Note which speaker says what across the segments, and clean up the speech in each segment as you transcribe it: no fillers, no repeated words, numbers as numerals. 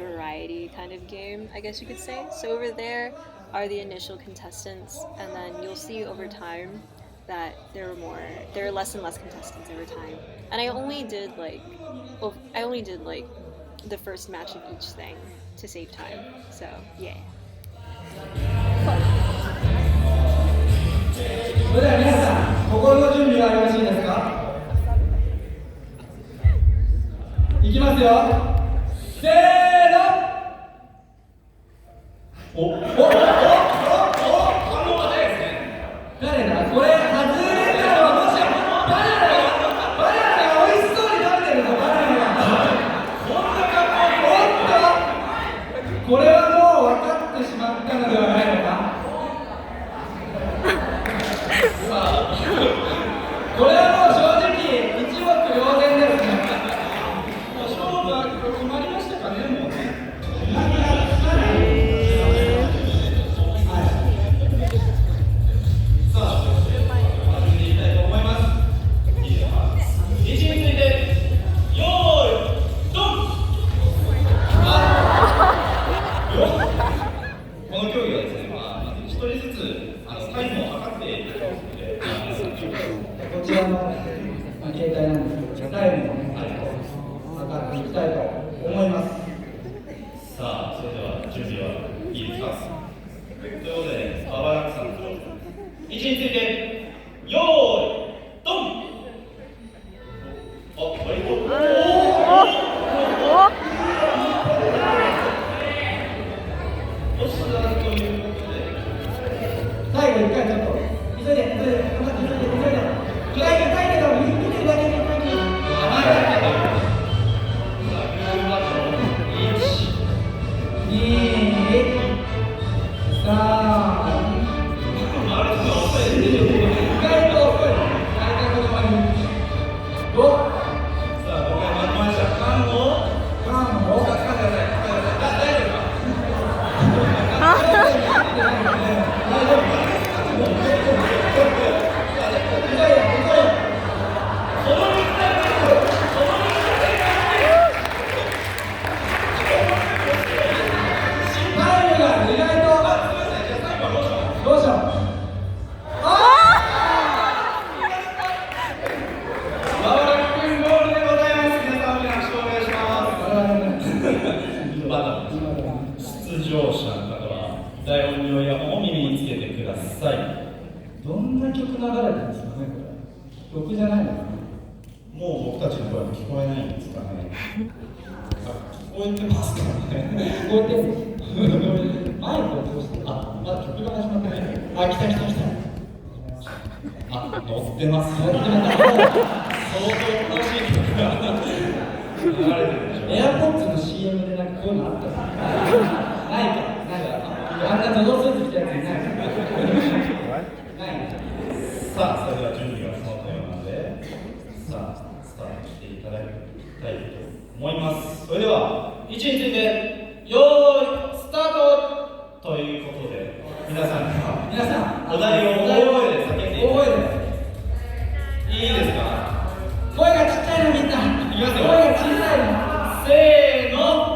Speaker 1: variety kind of game, I guess you could say. So over there are the initial contestants, and then you'll see over time that there are less and less contestants over time. And I only did like the first match of each thing to save time. So yeah.
Speaker 2: それでは皆さん、心の準備はよろしいですか？いきますよ。せーの。誰だ？これ外れたのはもしやバナナが美味しそうに食べてるぞ、バナナが。おっと、これはもう分かってしまったのではないのか？これはもう正直一目瞭然ですね。もう勝負は決まりましたかね、もうね。さあ、始めていきたいと思います。位置について、よーい、ドン。この競技はですね、まず一人ずつタイムを測っていくので、こちらの携帯なんですけど、タイムを測っていきたいと思います。さあ、それでは準備はいいですか？ということで、馬場さんの位置について、よーい、ドン。最後一回ちょっと急いで頑張って急いで意外けど見てるだけで甘いだけど1、2、3、意外と遅い5。さあ、5回待ちました。缶を台本上やお耳につけてください。どんな曲流れてるんですかね、これ。曲じゃないのかな。もう僕たちの声は聞こえないんですかね。聞こえてますかね。聞こえてる。マイクを通して、まだ曲が始まってない。来た。乗ってます。相当楽しい曲が流れてるでしょ。エアポッツの CM でなんかこういうのあったのないか。あんなのどうするってやついない。さあ、それでは準備が整ったようなので、さあ、スタートしていただきたいと思います。それでは、位置について、よーい、スタートということで、皆さん、お題を大声で叫んでいただいていいですか？声がちっちゃいのみんな。いきますよ。声が小さいの。せーの。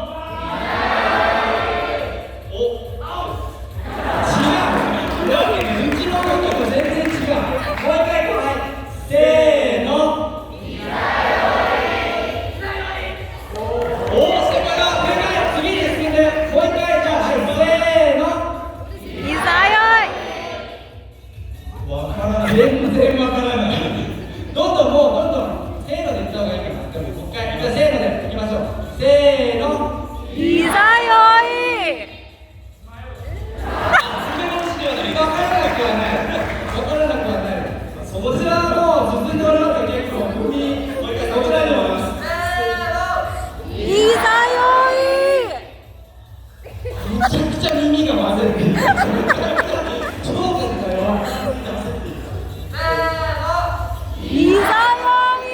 Speaker 2: 全然わからない。どんどんせーので言った方がいいかな。もう一回、じゃあせーのでいきましょう。せーの。いざよい。わからなくはない。こちらはもう進んでおりますよ。結構こちらにもあります。いざよい。めちゃくちゃ耳が混ぜる。超絶だよ。いざよい。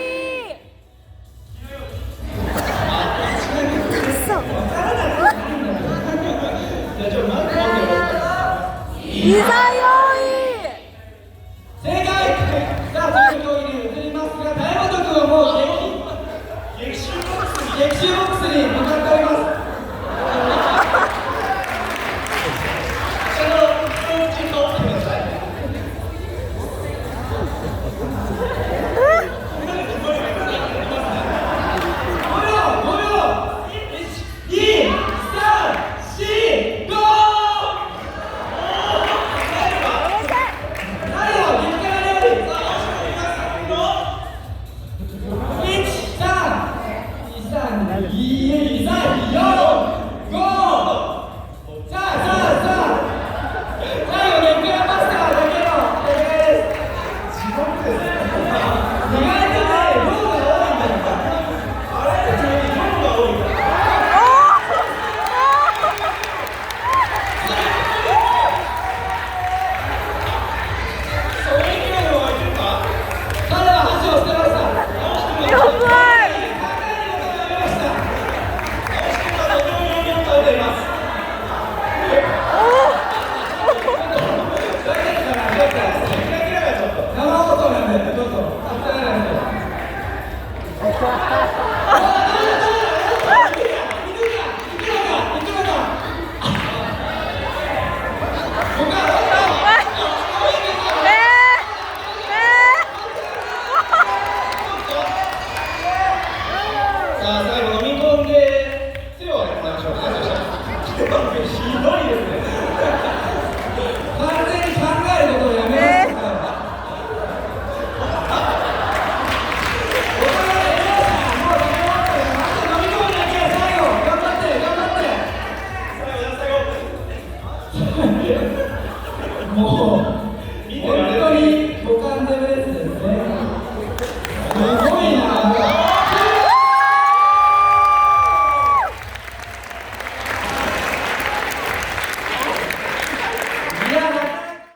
Speaker 2: いざよい。正解。さあ、次の競技に移りますが、大和君はもう激臭ボックスに向かっております。完全に考えることをやめますから。もう本当に五感攻めですね。すごいな。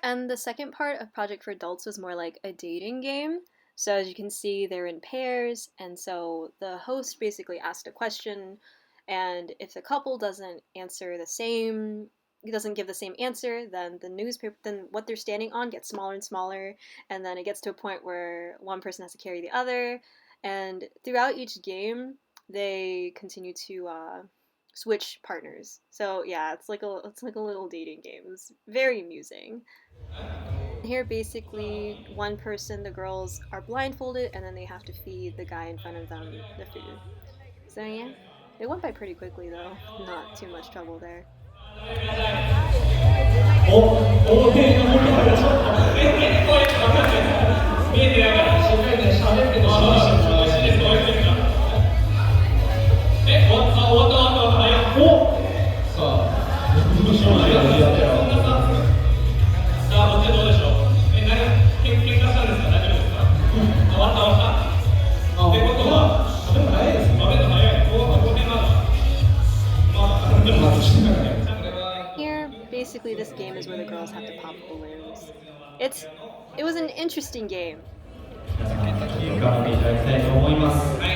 Speaker 1: And the second part of Project for Adults was more like a dating game. So as you can see, they're in pairs, and so the host basically asked a question, and if the couple doesn't give the same answer, then then what they're standing on gets smaller and smaller, and then it gets to a point where one person has to carry the other, and throughout each game, they continue to switch partners. So yeah, it's like a little dating game. It was very amusing. Here, basically, one person, the girls, are blindfolded, and then they have to feed the guy in front of them the food. So yeah, it went by pretty quickly though. Not too much trouble there.
Speaker 2: お、大勢のものがちょっと見えてないからしっかりね喋ってて指示してもらってですごいですか。終わった早っ。お、さあどうしよう。やったよ。さあこっちどうでしょう。喧嘩したんですか。大丈夫ですか。終わった。ってことは喋るの早いですね。喋るの早い。後編まだしてないね。
Speaker 1: Here, basically, this game is where the girls have to pop balloons. It was an interesting game.
Speaker 2: 頑張っていただきたいと思います。はい。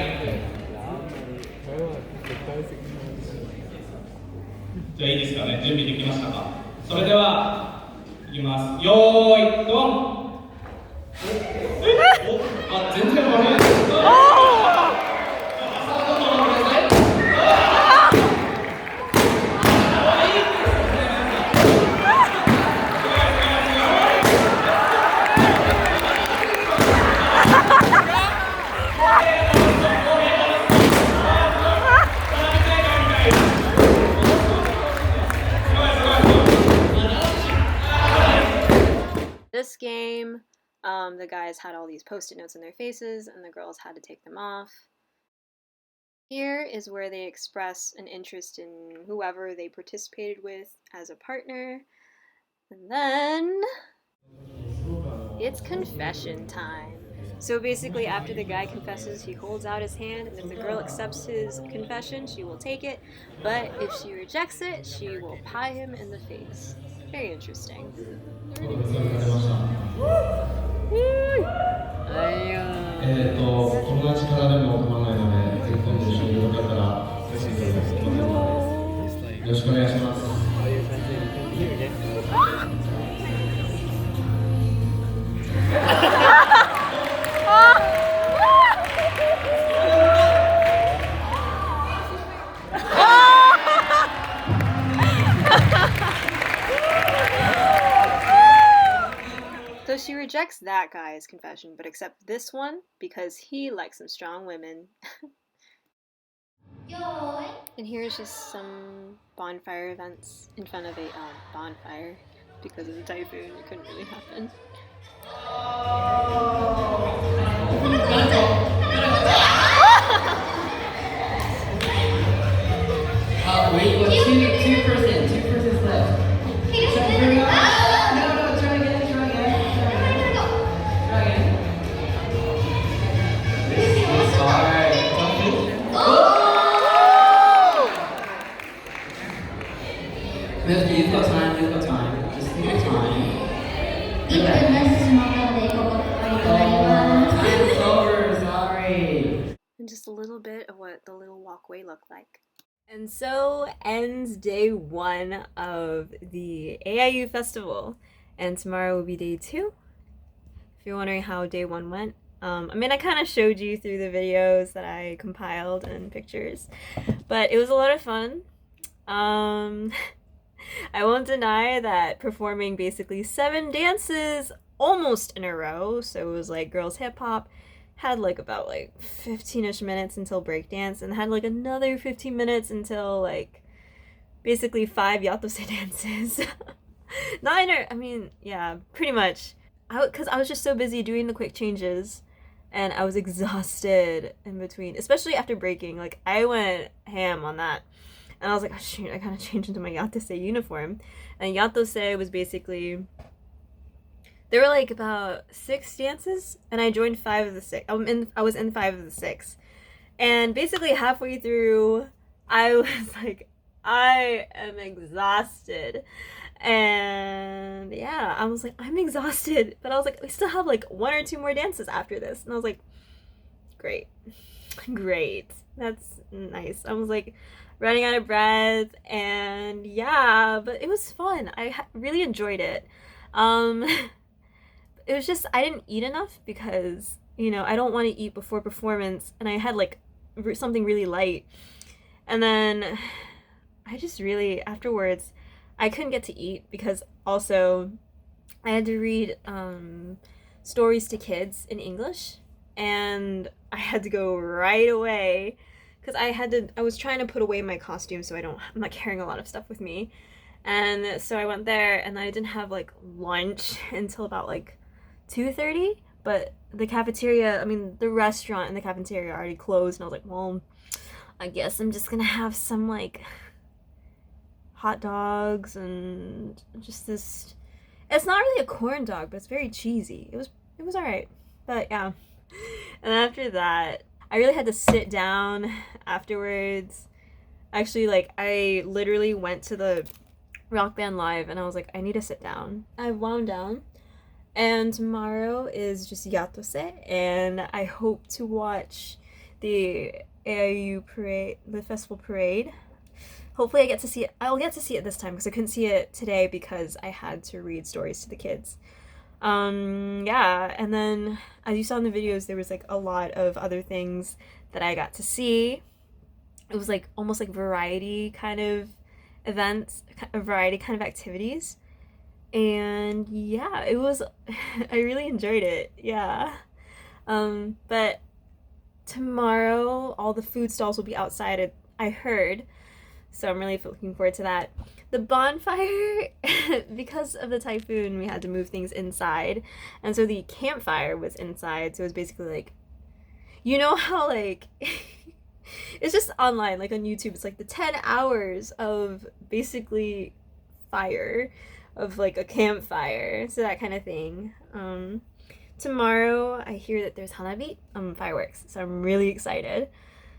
Speaker 2: じゃあいいですかね。準備できましたか。それではいきます。よーいドン。あ、全然悪いです。
Speaker 1: This game, the guys had all these post-it notes in their faces, and the girls had to take them off. Here is where they express an interest in whoever they participated with as a partner. And then it's confession time. So basically, after the guy confesses, he holds out his hand, and if the girl accepts his confession, she will take it. But if she rejects it, she will pie him in the face. Very interesting.
Speaker 2: 友達からでも構わないので、ぜひ今度一緒によかったらよろしくお願いします。
Speaker 1: So she rejects that guy's confession, but accepts this one because he likes some strong women. And here's just some bonfire events in front of a bonfire. Because of the typhoon, it couldn't really happen.
Speaker 3: Wait, two persons left. No, try again. You've got time. Just take your time. Time's over, sorry.
Speaker 1: And just a little bit of what the little walkway looked like. And so ends day 1 of the AIU festival. And tomorrow will be day 2. If you're wondering how day 1 went. I kind of showed you through the videos that I compiled and pictures. But it was a lot of fun. I won't deny that performing basically 7 dances almost in a row, so it was like girls hip hop, had like about like 15-ish minutes until breakdance, and had like another 15 minutes until like basically 5 Yatose dances. Not in her, I mean, yeah, pretty much. Because I was just so busy doing the quick changes, and I was exhausted in between, especially after breaking. Like, I went ham on that. And I was like, oh, shoot, I gotta change into my Yatose uniform. And Yatose was basically, there were like about 6 dances, and I joined 5 of the 6. I was in 5 of the 6. And basically halfway through, I was like, I am exhausted. And yeah, I was like, I'm exhausted. But I was like, we still have like 1 or 2 more dances after this. And I was like, great. Great. That's nice. I was like running out of breath. And yeah, but it was fun. I really enjoyed it. It was just, I didn't eat enough because, you know, I don't want to eat before performance. And I had like something really light. And then I just really, afterwards, I couldn't get to eat because also I had to read stories to kids in English, and I had to go right away because I was trying to put away my costume so I'm not carrying a lot of stuff with me. And so I went there, and I didn't have like lunch until about like 2:30, but the cafeteria, I mean the restaurant and the cafeteria already closed, and I was like, well, I guess I'm just gonna have some like hot dogs and just this, it's not really a corn dog, but it's very cheesy. It was all right. But yeah. And after that, I really had to sit down afterwards. Actually, like, I literally went to the Rock Band Live, and I was like, I need to sit down. I wound down, and tomorrow is just Yatose, and I hope to watch the AIU parade, the festival parade. Hopefully I get to see it. I'll get to see it this time because I couldn't see it today because I had to read stories to the kids. Yeah, and then as you saw in the videos, there was like a lot of other things that I got to see. It was like almost like variety kind of events, a variety kind of activities. And yeah, it was, I really enjoyed it. Yeah. But tomorrow all the food stalls will be outside, I heard. So I'm really looking forward to that. The bonfire, because of the typhoon, we had to move things inside. And so the campfire was inside. So it was basically like, you know how like, it's just online, like on YouTube, it's like the 10 hours of basically fire, of like a campfire. So that kind of thing. Tomorrow I hear that there's hanabi, fireworks. So I'm really excited.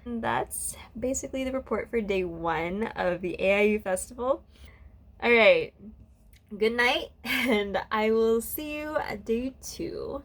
Speaker 1: That's basically the report for day 1 of the AIU festival. All right, good night, and I will see you at day 2.